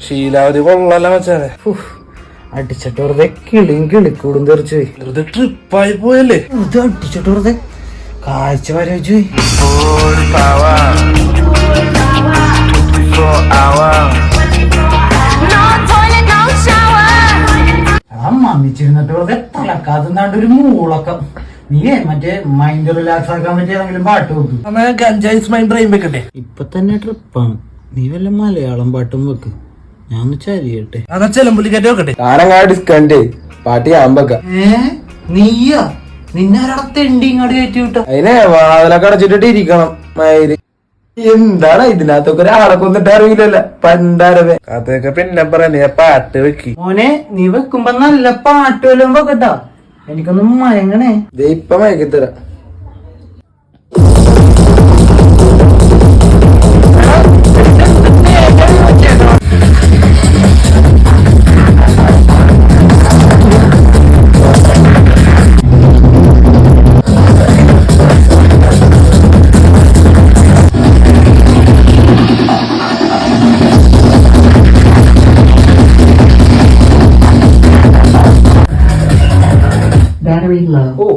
ശീലാവധി കൊള്ളാല മച്ചാനെ. അടിച്ചിട്ട് വെറുതെ കിളിയും കിളിക്കൂടും തെറിച്ചു പോയി. വെറുതെ ട്രിപ്പായി പോയല്ലേ. ഇത് അടിച്ചിട്ട് വെറുതെ കാഴ്ച വരെ വെച്ചു പോയി. ആ മമ്മിച്ചിരുന്നിട്ട് വെറുതെ തലക്കാത്തുന്നാണ്ട് ഒരു മൂളക്കം. നീയേ മറ്റേ മൈൻഡ് റിലാക്സ് ആക്കാൻ പറ്റിയ ഏതെങ്കിലും പാട്ട് വെക്ക്. ഗഞ്ചായിസ് മൈൻഡ് റെയിൻ വെക്കട്ടെ. ഇപ്പൊ തന്നെ ട്രിപ്പാണ്. നീ വല്ല മലയാളം പാട്ടും വെക്ക്. ഞാൻ ഒന്ന് ചരിയട്ടെ. അതാ ചെലമ്പുള്ളിക്കട്ടെ വെക്കട്ടെ. ഡിസ്കൗണ്ട് പാട്ടി ഞാൻ വെക്കാം. നീയാ നിന്നാരടെ തെണ്ടി ഇങ്ങോട്ട് കയറ്റി വിട്ട. അതിനെ വാതിലൊക്കെ അടച്ചിട്ടിട്ട് ഇരിക്കണം. മയില് എന്താണ് ഇതിനകത്തൊക്കെ ഒരാളെ കൊന്നിട്ട് അറിയില്ലല്ല പണ്ടാരവേ. അതൊക്കെ പിന്നെ പറയാ. നീ പാട്ട് വെക്കി മോനെ. നീ വെക്കുമ്പോ നല്ല പാട്ട് വല്ലതും വെക്കട്ടാ. എനിക്കൊന്നും മയങ്ങണേ. ഇപ്പൊ മയക്കിത്തരാം. Battery low.